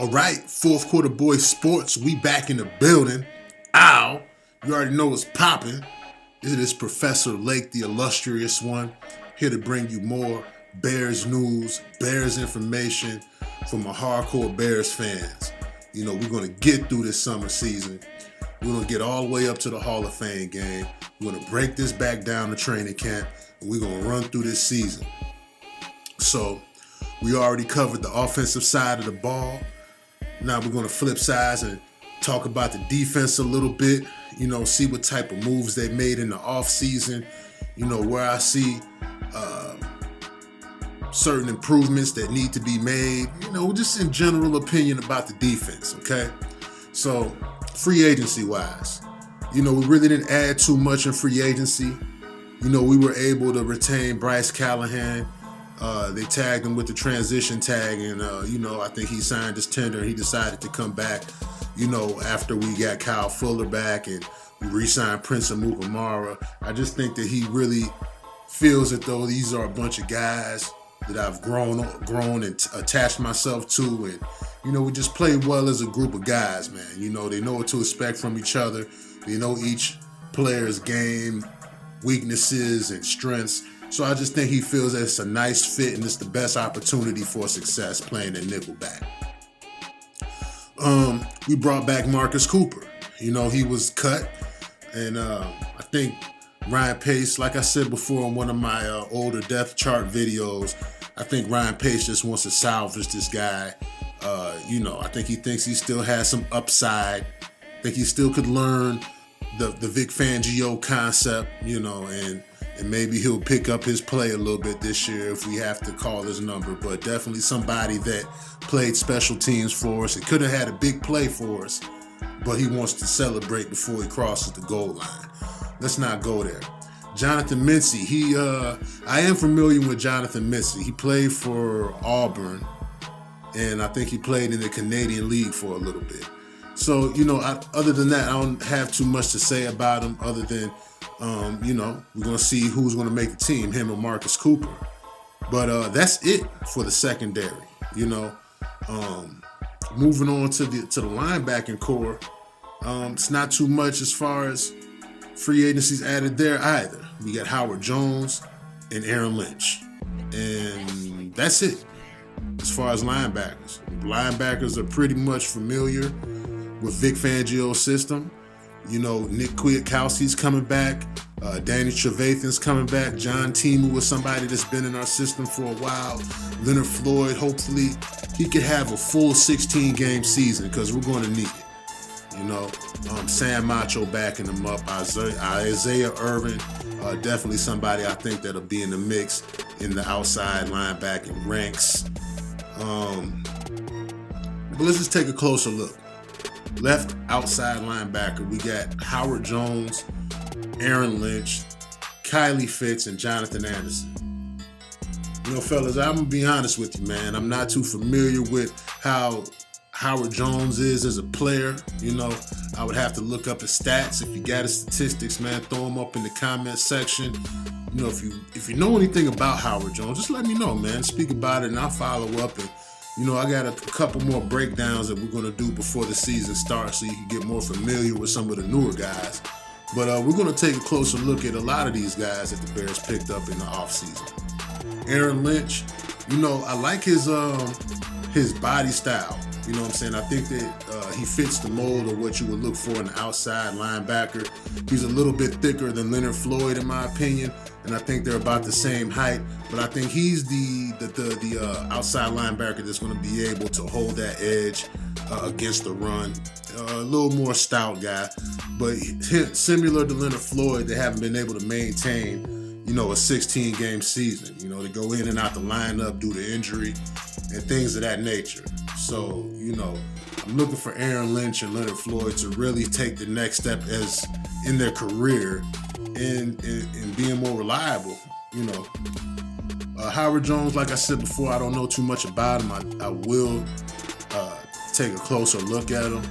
All right, fourth quarter boys sports. We back in the building. Ow, you already know what's popping. It is Professor Lake, the illustrious one, here to bring you more Bears news, Bears information from our hardcore Bears fans. You know, we're going to get through this summer season. We're going to get all the way up to the Hall of Fame game. We're going to break this back down to training camp, and we're going to run through this season. So, we already covered the offensive side of the ball. Now we're going to flip sides and talk about the defense a little bit, you know, see what type of moves they made in the offseason, you know, where I see certain improvements that need to be made, you know, just in general opinion about the defense, okay? So, free agency wise, you know, we really didn't add too much in free agency. You know, we were able to retain Bryce Callahan. They tagged him with the transition tag, and, you know, I think he signed his tender and he decided to come back, you know, after we got Kyle Fuller back and we re-signed Prince Amukamara. I just think that he really feels as though these are a bunch of guys that I've grown and attached myself to, and, you know, we just play well as a group of guys, man. You know, they know what to expect from each other. They know each player's game, weaknesses, and strengths. So I just think he feels that it's a nice fit and it's the best opportunity for success playing at nickelback. We brought back Marcus Cooper. You know, he was cut, and I think Ryan Pace, like I said before in one of my older depth chart videos, I think Ryan Pace just wants to salvage this guy. You know, I think he thinks he still has some upside. I think he still could learn the Vic Fangio concept, you know, and maybe he'll pick up his play a little bit this year if we have to call his number. But definitely somebody that played special teams for us. He could have had a big play for us, but he wants to celebrate before he crosses the goal line. Let's not go there. Jonathan Mincy, I am familiar with Jonathan Mincy. He played for Auburn, and I think he played in the Canadian League for a little bit. So, you know, other than that, I don't have too much to say about him other than, you know, we're going to see who's going to make the team, him or Marcus Cooper. But that's it for the secondary, you know. Moving on to the linebacking core, it's not too much as far as free agencies added there either. We got Howard Jones and Aaron Lynch. And that's it as far as linebackers. Linebackers are pretty much familiar with Vic Fangio's system. You know, Nick Kwiatkowski's coming back. Danny Trevathan's coming back. John Timu was somebody that's been in our system for a while. Leonard Floyd, hopefully he could have a full 16-game season because we're going to need it. You know, Sam Macho backing him up. Isaiah Irvin, definitely somebody I think that'll be in the mix in the outside linebacking ranks. But let's just take a closer look. Left outside linebacker, we got Howard Jones, Aaron Lynch, Kylie Fitz, and Jonathan Anderson. You know, fellas, I'm going to be honest with you, man. I'm not too familiar with how Howard Jones is as a player. You know, I would have to look up his stats. If you got his statistics, man, throw them up in the comment section. You know, if you know anything about Howard Jones, just let me know, man. Speak about it, and I'll follow up. And, you know, I got a couple more breakdowns that we're going to do before the season starts so you can get more familiar with some of the newer guys. But we're going to take a closer look at a lot of these guys that the Bears picked up in the offseason. Aaron Lynch, you know, I like his body style. You know what I'm saying? I think that he fits the mold of what you would look for in an outside linebacker. He's a little bit thicker than Leonard Floyd, in my opinion, and I think they're about the same height. But I think he's the outside linebacker that's going to be able to hold that edge against the run. A little more stout guy, but similar to Leonard Floyd, they haven't been able to maintain, you know, a 16-game season. You know, they go in and out the lineup due to injury and things of that nature. So, you know, I'm looking for Aaron Lynch and Leonard Floyd to really take the next step as in their career and being more reliable, you know. Howard Jones, like I said before, I don't know too much about him. I will take a closer look at him.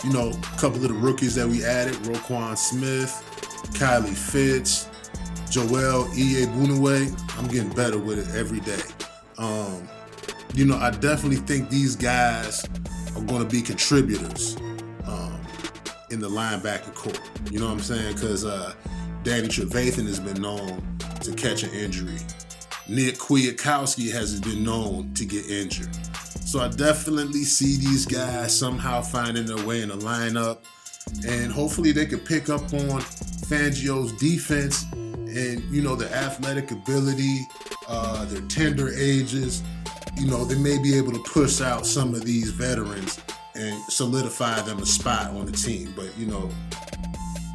You know, a couple of the rookies that we added, Roquan Smith, Kylie Fitz, Joel Iyiegbuniwe. I'm getting better with it every day. I definitely think these guys are going to be contributors in the linebacking core. You know what I'm saying? Because Danny Trevathan has been known to catch an injury. Nick Kwiatkowski has been known to get injured. So I definitely see these guys somehow finding their way in the lineup, and hopefully they could pick up on Fangio's defense and, their athletic ability, their tender ages. They may be able to push out some of these veterans and solidify them a spot on the team. But,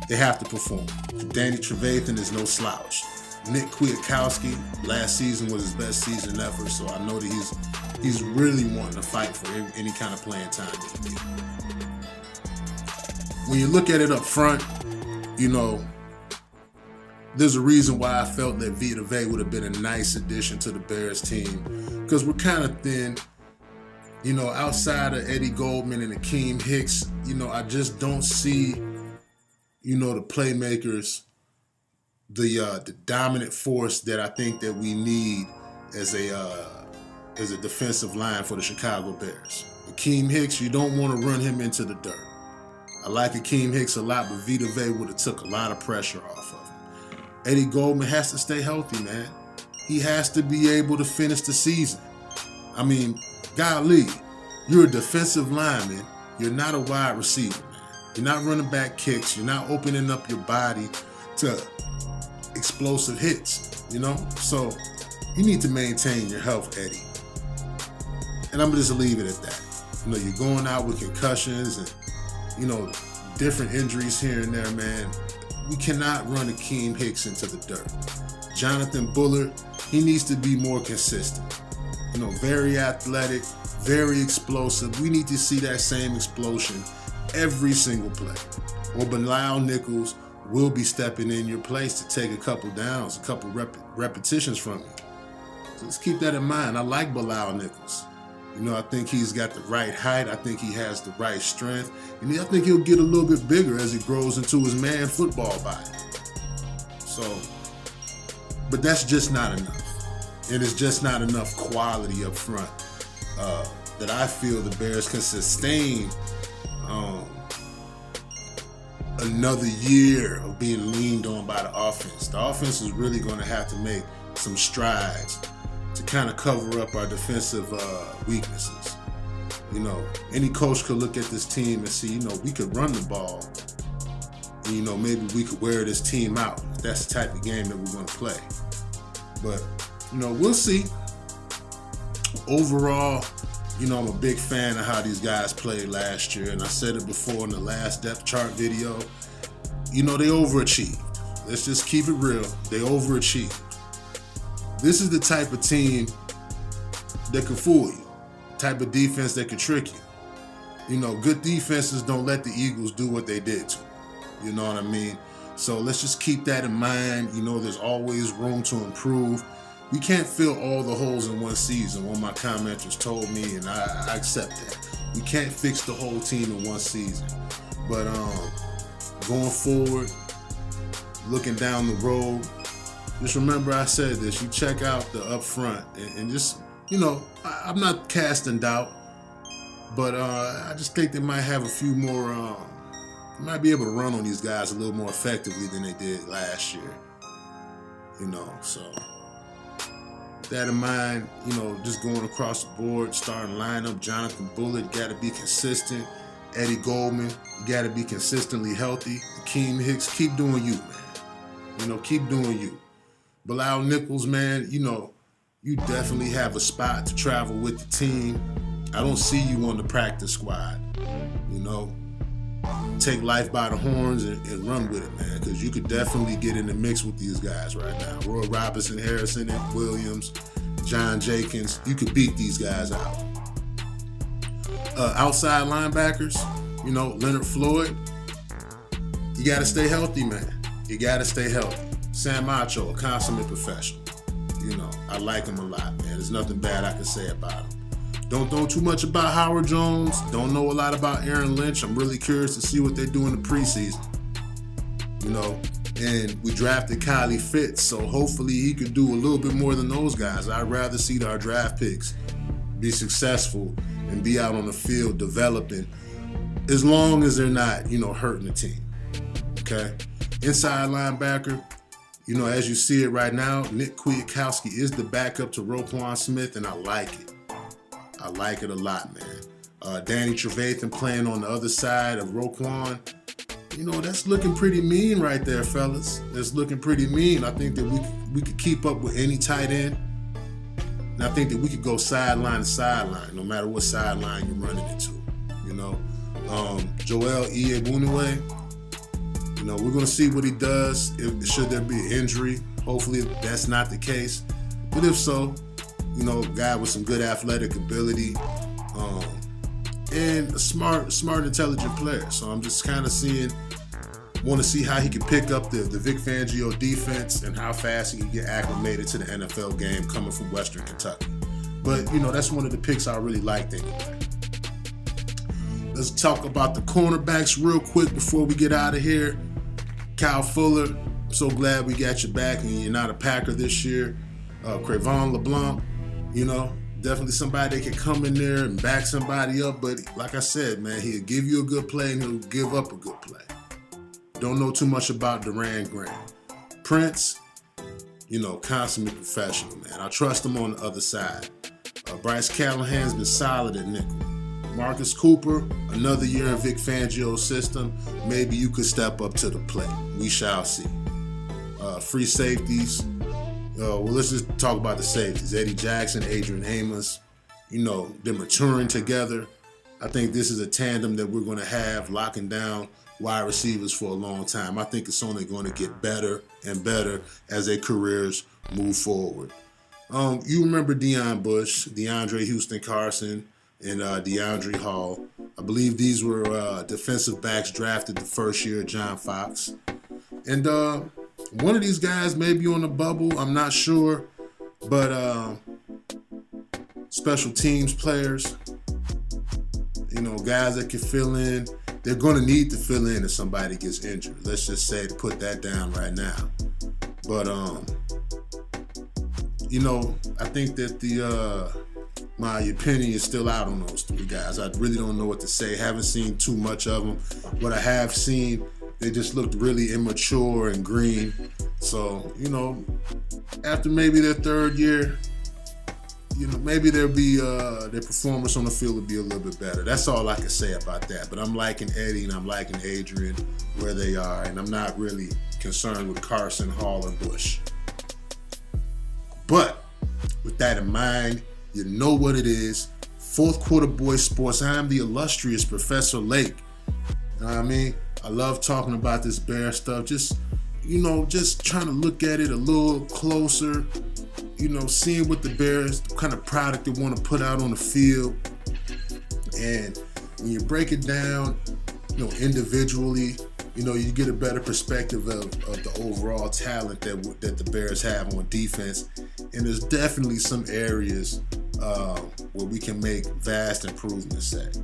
they have to perform. Danny Trevathan is no slouch. Nick Kwiatkowski, last season was his best season ever, so I know that he's really wanting to fight for any kind of playing time he can get. When you look at it up front, there's a reason why I felt that Vita Vea would have been a nice addition to the Bears team, because we're kind of thin. Outside of Eddie Goldman and Akeem Hicks, I just don't see, the playmakers, the dominant force that I think that we need as a defensive line for the Chicago Bears. Akeem Hicks, you don't want to run him into the dirt. I like Akeem Hicks a lot, but Vita Vea would have took a lot of pressure off of him. Eddie Goldman has to stay healthy, man. He has to be able to finish the season. I mean, golly, you're a defensive lineman. You're not a wide receiver, man. You're not running back kicks. You're not opening up your body to explosive hits, So you need to maintain your health, Eddie. And I'm just leave it at that. You're going out with concussions and, different injuries here and there, man. We cannot run Akeem Hicks into the dirt. Jonathan Bullard, he needs to be more consistent. Very athletic, very explosive. We need to see that same explosion every single play. Or Bilal Nichols will be stepping in your place to take a couple downs, a couple repetitions from you. So let's keep that in mind. I like Bilal Nichols. I think he's got the right height. I think he has the right strength. And I think he'll get a little bit bigger as he grows into his man football body. So, but that's just not enough. And it's just not enough quality up front that I feel the Bears can sustain another year of being leaned on by the offense. The offense is really going to have to make some strides to kind of cover up our defensive weaknesses. Any coach could look at this team and see, we could run the ball. And, maybe we could wear this team out if that's the type of game that we're going to play. But, we'll see. Overall, I'm a big fan of how these guys played last year, and I said it before in the last depth chart video. They overachieved. Let's just keep it real. They overachieved. This is the type of team that can fool you, type of defense that can trick you. Good defenses don't let the Eagles do what they did to them. You know what I mean? So let's just keep that in mind. There's always room to improve. We can't fill all the holes in one season. One of my commenters told me, and I accept that. We can't fix the whole team in one season. But going forward, looking down the road, just remember I said this. You check out the up front and just, I'm not casting doubt, but I just think they might have a few more, they might be able to run on these guys a little more effectively than they did last year. So with that in mind, just going across the board, starting lineup, Jonathan Bullard, got to be consistent. Eddie Goldman, you got to be consistently healthy. Akeem Hicks, keep doing you, man. Keep doing you. Bilal Nichols, man, you definitely have a spot to travel with the team. I don't see you on the practice squad. Take life by the horns and run with it, man, because you could definitely get in the mix with these guys right now. Roy Robinson, Harrison, and Williams, John Jenkins, you could beat these guys out. Outside linebackers, Leonard Floyd, you got to stay healthy, man. You got to stay healthy. Sam Acho, a consummate professional. I like him a lot, man. There's nothing bad I can say about him. Don't know too much about Howard Jones. Don't know a lot about Aaron Lynch. I'm really curious to see what they do in the preseason. And we drafted Kylie Fitz, so hopefully he could do a little bit more than those guys. I'd rather see our draft picks, be successful and be out on the field developing, as long as they're not, hurting the team. Okay? Inside linebacker, as you see it right now, Nick Kwiatkowski is the backup to Roquan Smith, and I like it. I like it a lot, man. Danny Trevathan playing on the other side of Roquan. That's looking pretty mean right there, fellas. That's looking pretty mean. I think that we could keep up with any tight end. And I think that we could go sideline to sideline, no matter what sideline you're running into. Joel Iyiegbuniwe, we're going to see what he does. Should there be an injury? Hopefully that's not the case. But if so, guy with some good athletic ability, and a smart, intelligent player. So I'm just kind of want to see how he can pick up the Vic Fangio defense and how fast he can get acclimated to the NFL game coming from Western Kentucky. But, that's one of the picks I really liked anyway. Let's talk about the cornerbacks real quick before we get out of here. Kyle Fuller, I'm so glad we got you back and you're not a Packer this year. Crevon LeBlanc, definitely somebody that can come in there and back somebody up. But like I said, man, he'll give you a good play and he'll give up a good play. Don't know too much about Duran Graham. Prince, consummate professional, man. I trust him on the other side. Bryce Callahan's been solid at nickel. Marcus Cooper, another year in Vic Fangio's system. Maybe you could step up to the plate. We shall see. Free safeties. Let's just talk about the safeties. Eddie Jackson, Adrian Amos. They're maturing together. I think this is a tandem that we're going to have locking down wide receivers for a long time. I think it's only going to get better and better as their careers move forward. You remember Deion Bush, DeAndre Houston Carson, and DeAndre Hall. I believe these were defensive backs drafted the first year of John Fox. And one of these guys may be on the bubble, I'm not sure. But special teams players, guys that can fill in, they're going to need to fill in if somebody gets injured. Let's just say to put that down right now. But, I think that my opinion is still out on those three guys. I really don't know what to say. Haven't seen too much of them. What I have seen, they just looked really immature and green. So, after maybe their third year, maybe their performance on the field will be a little bit better. That's all I can say about that. But I'm liking Eddie and I'm liking Adrian where they are, and I'm not really concerned with Carson, Hall, or Bush. But with that in mind, you know what it is. Fourth Quarter Boy Sports. I'm the illustrious Professor Lake. You know what I mean? I love talking about this Bear stuff. Just trying to look at it a little closer. Seeing what the Bears, the kind of product they want to put out on the field. And when you break it down, individually, you get a better perspective of the overall talent that the Bears have on defense. And there's definitely some areas where we can make vast improvements at,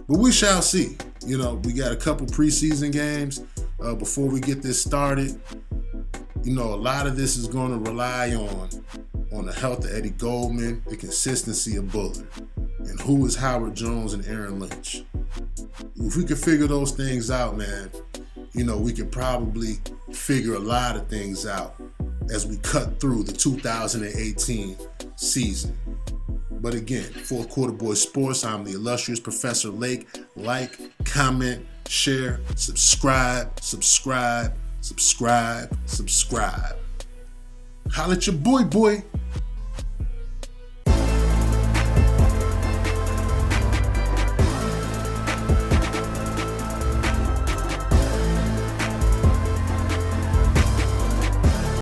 But we shall see. We got a couple preseason games before we get this started. A lot of this is going to rely on the health of Eddie Goldman, the consistency of Bullard, and who is Howard Jones and Aaron Lynch. If we can figure those things out, man, we can probably figure a lot of things out as we cut through the 2018 season. But again, Fourth Quarter Boy Sports, I'm the illustrious Professor Lake. Like, comment, share, subscribe. Holla at your boy.